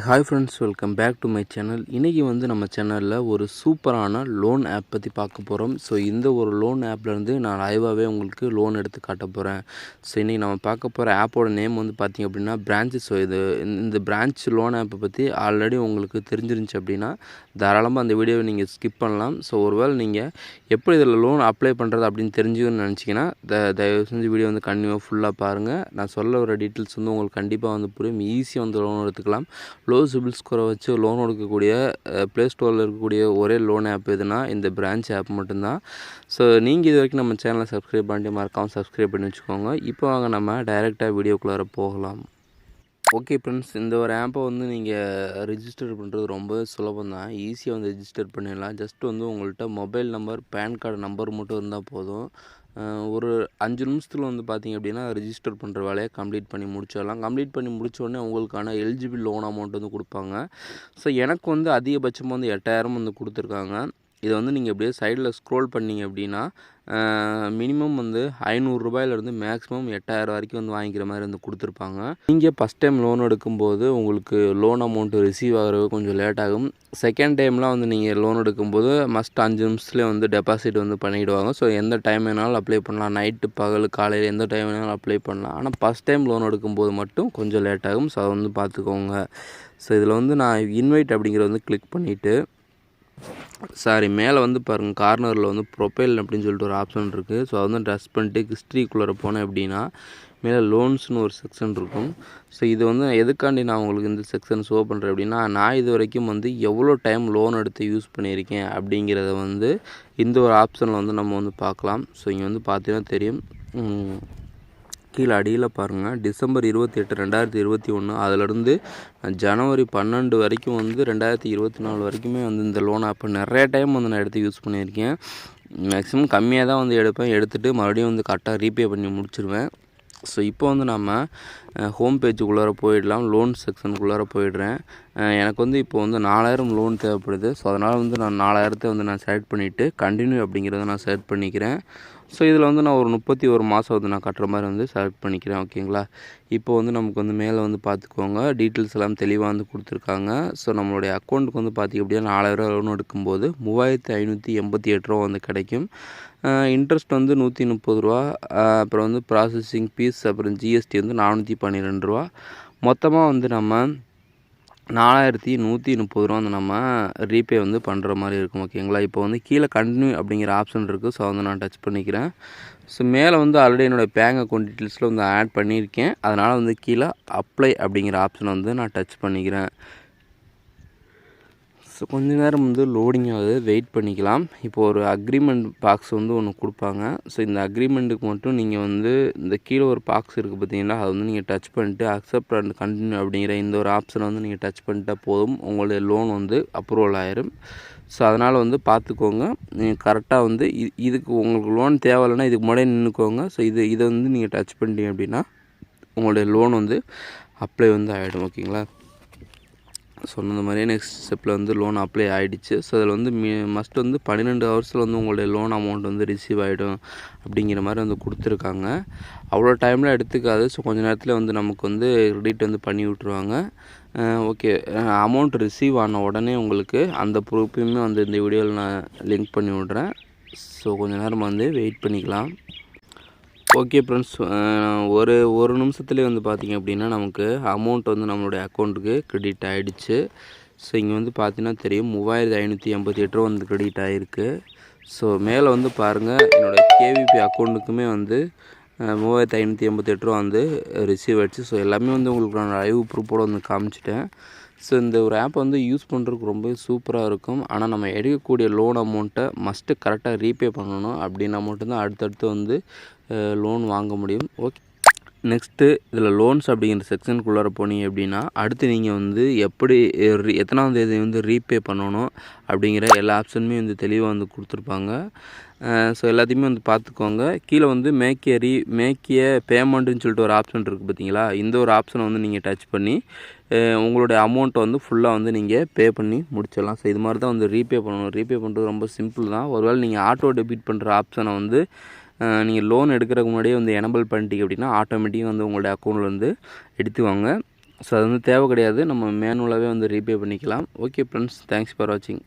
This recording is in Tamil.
Hi friends, welcome back to my channel. இன்றைக்கி வந்து நம்ம சேனலில் ஒரு சூப்பரான லோன் ஆப் பற்றி பார்க்க போகிறோம். ஸோ இந்த ஒரு லோன் ஆப்லேருந்து நான் லைவாகவே உங்களுக்கு லோன் எடுத்து காட்ட போகிறேன். ஸோ இன்றைக்கி நம்ம பார்க்க போகிற ஆப்போட நேம் வந்து பார்த்திங்க அப்படின்னா பிரான்ச்சு. ஸோ இந்த பிரான்ச் லோன் ஆப்பை பற்றி ஆல்ரெடி உங்களுக்கு தெரிஞ்சிருந்துச்சு அப்படின்னா தாராளமாக அந்த வீடியோவை நீங்கள் ஸ்கிப் பண்ணலாம். ஸோ ஒருவேளை நீங்கள் எப்படி இதில் லோன் அப்ளை பண்ணுறது அப்படின்னு தெரிஞ்சுக்கணும்னு நினச்சிங்கன்னா தயவு செஞ்சு வீடியோ வந்து கண்டினியூவாக ஃபுல்லாக பாருங்கள். நான் சொல்ல வர டீட்டெயில்ஸ் வந்து உங்களுக்கு கண்டிப்பாக வந்து புரியும். ஈஸியாக வந்து லோன் எடுத்துக்கலாம். லோ சிபில் ஸ்கோரை வச்சு லோன் எடுக்கக்கூடிய ப்ளே ஸ்டோரில் இருக்கக்கூடிய ஒரே லோன் ஆப் எதுனா இந்த பிரான்ச் ஆப் மட்டும்தான். ஸோ நீங்கள் இது வரைக்கும் நம்ம சேனலை சப்ஸ்கிரைப் பண்ணிட்டு மறக்காமல் சப்ஸ்கிரைப் பண்ணி வச்சுக்கோங்க. இப்போ வாங்க நம்ம டைரெக்டாக வீடியோக்குள்ளார போகலாம். ஓகே ஃப்ரெண்ட்ஸ், இந்த ஒரு ஆப்பை வந்து நீங்கள் ரிஜிஸ்டர் பண்ணுறது ரொம்ப சுலபம் தான். ஈஸியாக வந்து ரிஜிஸ்டர் பண்ணிடலாம். ஜஸ்ட் வந்து உங்கள்கிட்ட mobile number, PAN card number மட்டும் இருந்தால் போதும். ஒரு 5 நிமிஷத்தில் வந்து பார்த்திங்க அப்படின்னா ரிஜிஸ்டர் பண்ணுற வேலையை கம்ப்ளீட் பண்ணி முடிச்சிடலாம். கம்ப்ளீட் பண்ணி முடித்தோடனே உங்களுக்கான எலிஜிபிள் லோன் அமௌண்ட் வந்து கொடுப்பாங்க. ஸோ எனக்கு வந்து அதிகபட்சமாக வந்து 8000 வந்து கொடுத்துருக்காங்க. இதை வந்து நீங்கள் அப்படியே சைடில் ஸ்க்ரோல் பண்ணிங்க அப்படின்னா மினிமம் வந்து ரூ. 500 மேக்ஸிமம் 8000 வரைக்கும் வந்து வாங்கிக்கிற மாதிரி வந்து கொடுத்துருப்பாங்க. நீங்கள் ஃபஸ்ட் டைம் லோன் எடுக்கும்போது உங்களுக்கு லோன் அமௌண்ட்டு ரிசீவ் ஆகிறது கொஞ்சம் லேட் ஆகும். செகண்ட் டைம்லாம் வந்து நீங்கள் லோன் எடுக்கும்போது மஸ்ட் 5 நிமிஷத்துலேயே வந்து டெபாசிட் வந்து பண்ணிவிடுவாங்க. ஸோ எந்த டைம் வேணாலும் அப்ளை பண்ணலாம். நைட்டு, பகல், காலையில் எந்த டைம் வேணாலும் அப்ளை பண்ணலாம். ஆனால் ஃபஸ்ட் டைம் லோன் எடுக்கும்போது மட்டும் கொஞ்சம் லேட் ஆகும். ஸோ அதை வந்து பார்த்துக்கோங்க. ஸோ இதில் வந்து நான் இன்வைட் அப்படிங்கிறத வந்து கிளிக் பண்ணிவிட்டு மேலே வந்து பாருங்கள், கார்னரில் வந்து ப்ரொஃபைல் அப்படின்னு சொல்லிட்டு ஒரு ஆப்ஷன் இருக்குது. ஸோ அதை வந்து டச் பண்ணிட்டு ஹிஸ்ட்ரிக்குள்ளே போனேன் அப்படின்னா மேலே லோன்ஸ்னு ஒரு செக்ஷன் இருக்கும். ஸோ இது வந்து எதுக்காண்டி நான் உங்களுக்கு இந்த செக்ஷன் ஷோ பண்ணுறேன் அப்படின்னா, நான் இது வரைக்கும் வந்து எவ்வளோ டைம் லோன் எடுத்து யூஸ் பண்ணியிருக்கேன் அப்படிங்கிறத வந்து இந்த ஒரு ஆப்ஷனில் வந்து நம்ம வந்து பார்க்கலாம். ஸோ இங்கே வந்து பார்த்தீங்கன்னா தெரியும். கீழே அடியில் பாருங்கள், டிசம்பர் 28, 2021 அதிலிருந்து ஜனவரி 12 வரைக்கும் வந்து 2024 வரைக்குமே வந்து இந்த லோன் ஆப்பை நிறைய டைம் வந்து நான் எடுத்து யூஸ் பண்ணியிருக்கேன். மேக்ஸிமம் கம்மியாக தான் வந்து எடுத்துகிட்டு மறுபடியும் வந்து கரெக்டாக ரீபே பண்ணி முடிச்சிருவேன். ஸோ இப்போ வந்து நம்ம ஹோம் பேஜுக்குள்ளார போயிடலாம். லோன் செக்ஷனுக்குள்ளார போயிடுறேன். எனக்கு வந்து இப்போ வந்து 4000 லோன் தேவைப்படுது. ஸோ அதனால் வந்து நான் 4000 வந்து நான் செலக்ட் பண்ணிவிட்டு கண்டினியூ அப்படிங்கிறத நான் செலக்ட் பண்ணிக்கிறேன். ஸோ இதில் வந்து நான் ஒரு 31 மாதம் வந்து நான் கட்டுற மாதிரி வந்து செலக்ட் பண்ணிக்கிறேன். ஓகேங்களா. இப்போ வந்து நமக்கு வந்து மேலே வந்து பார்த்துக்கோங்க, டீட்டெயில்ஸ் எல்லாம் தெளிவாக வந்து கொடுத்துருக்காங்க. ஸோ நம்மளுடைய அக்கௌண்ட்டுக்கு வந்து பார்த்திங்க அப்படின்னா 4000 லோன் எடுக்கும்போது 3588 வந்து கிடைக்கும். இன்ட்ரெஸ்ட் வந்து ரூ. 130. அப்புறம் வந்து ப்ராசஸிங் ஃபீஸ், அப்புறம் ஜிஎஸ்டி வந்து ரூ. 412. மொத்தமாக வந்து நம்ம ரூ. 4130 வந்து நம்ம ரீபே வந்து பண்ணுற மாதிரி இருக்கும். ஓகேங்களா. இப்போ வந்து கீழே கண்டினியூ அப்படிங்கிற ஆப்ஷன் இருக்குது. ஸோ வந்து நான் டச் பண்ணிக்கிறேன். ஸோ மேலே வந்து ஆல்ரெடி என்னோடய பேங்க் அக்கௌண்ட் டீட்டெயில்ஸில் வந்து ஆட் பண்ணியிருக்கேன். அதனால் வந்து கீழே அப்ளை அப்படிங்கிற ஆப்ஷனை வந்து நான் டச் பண்ணிக்கிறேன். ஸோ கொஞ்ச நேரம் வந்து லோடிங் ஆகுது, வெயிட் பண்ணிக்கலாம். இப்போது ஒரு அக்ரிமெண்ட் பாக்ஸ் வந்து ஒன்று கொடுப்பாங்க. ஸோ இந்த அக்ரிமெண்ட்டுக்கு மட்டும் நீங்கள் வந்து இந்த கீழே ஒரு பாக்ஸ் இருக்குது பார்த்தீங்களா, அதை வந்து நீங்கள் டச் பண்ணிட்டு அக்செப்ட் அண்ட் கண்டினியூ அப்படிங்கிற இந்த ஒரு ஆப்ஷனை வந்து நீங்கள் டச் பண்ணிட்டா போதும், உங்களுடைய லோன் வந்து அப்ரூவல் ஆயிரும். ஸோ அதனால் வந்து பார்த்துக்கோங்க, நீங்கள் கரெக்டாக வந்து இதுக்கு உங்களுக்கு லோன் தேவையில்லைன்னா இதுக்கு முன்னாடியே நின்றுக்கோங்க. ஸோ இதை வந்து நீங்கள் டச் பண்ணிட்டீங்க அப்படின்னா உங்களுடைய லோன் வந்து அப்ளை வந்து ஆகிடும். ஓகேங்களா. சொன்ன மாதிரியே நெக்ஸ்ட் ஸ்டெப்பில் வந்து லோன் அப்ளை ஆகிடுச்சு. ஸோ அதில் வந்து மஸ்ட் வந்து 12 ஹவர்ஸில் வந்து உங்களுடைய லோன் அமௌண்ட் வந்து ரிசீவ் ஆகிடும் அப்படிங்கிற மாதிரி வந்து கொடுத்துருக்காங்க. அவ்வளோ டைமில் எடுத்துக்காது. ஸோ கொஞ்சம் நேரத்தில் வந்து நமக்கு வந்து கிரெடிட் வந்து பண்ணி விட்ருவாங்க. ஓகே, அமௌண்ட் ரிசீவ் ஆன உடனே உங்களுக்கு அந்த ப்ரூஃபையுமே வந்து இந்த வீடியோவில் நான் லிங்க் பண்ணி விட்றேன். ஸோ கொஞ்சம் நேரம் வந்து வெயிட் பண்ணிக்கலாம். ஓகே ஃப்ரெண்ட்ஸ், ஒரு நிமிஷத்துலேயே வந்து பார்த்திங்க அப்படின்னா நமக்கு அமௌண்ட் வந்து நம்மளுடைய அக்கௌண்ட்டுக்கு கிரெடிட் ஆகிடுச்சு. ஸோ இங்கே வந்து பார்த்தீங்கன்னா தெரியும் 3588 வந்து கிரெடிட் ஆகிருக்கு. ஸோ மேலே வந்து பாருங்கள், என்னோடய கேவிபி அக்கௌண்ட்டுக்குமே வந்து 3588 வந்து ரிசீவ் ஆகிடுச்சு. ஸோ எல்லாமே வந்து உங்களுக்கு நான் லைவ் ப்ரூஃபோடு வந்து காமிச்சிட்டேன். ஸோ இந்த ஒரு ஆப் வந்து யூஸ் பண்ணுறதுக்கு ரொம்ப சூப்பராக இருக்கும். ஆனால் நம்ம எடுக்கக்கூடிய லோன் அமௌண்ட்டை மஸ்ட்டு கரெக்டாக ரீபே பண்ணணும். அப்படின்னா மட்டும்தான் அடுத்தடுத்து வந்து லோன் வாங்க முடியும். ஓகே, நெக்ஸ்ட்டு இதில் லோன்ஸ் அப்படிங்கிற செக்ஷனுக்குள்ளார போனீங்க அப்படின்னா அடுத்து நீங்கள் வந்து எப்படி எத்தனாம் தேதி வந்து ரீபே பண்ணணும் அப்படிங்கிற எல்லா ஆப்ஷனுமே வந்து தெளிவாக வந்து கொடுத்துருப்பாங்க. ஸோ எல்லாத்தையுமே வந்து பார்த்துக்கோங்க. கீழே வந்து மேக்கிய பேமெண்ட்டுன்னு சொல்லிட்டு ஒரு ஆப்ஷன் இருக்குது பார்த்தீங்களா, இந்த ஒரு ஆப்ஷனை வந்து நீங்கள் டச் பண்ணி உங்களுடைய அமௌண்ட்டை வந்து ஃபுல்லாக வந்து நீங்கள் பே பண்ணி முடிச்சிடலாம். ஸோ இது மாதிரி தான் வந்து ரீபே பண்ணணும். ரீபே பண்ணுறது ரொம்ப சிம்பிள் தான். ஒருவேளை நீங்கள் ஆட்டோ டெபிட் பண்ணுற ஆப்ஷனை வந்து நீங்கள் லோன் எடுக்கிறதுக்கு முன்னாடியே வந்து எனபிள் பண்ணிட்டீங்க அப்படின்னா ஆட்டோமேட்டிக்காக வந்து உங்களுடைய அக்கௌண்ட்டில் வந்து எடுத்துவாங்க. ஸோ அது வந்து தேவை கிடையாது. நம்ம மேனுவலாகவே வந்து ரீபே பண்ணிக்கலாம். ஓகே ஃப்ரெண்ட்ஸ், தேங்க்ஸ் ஃபார் வாட்சிங்.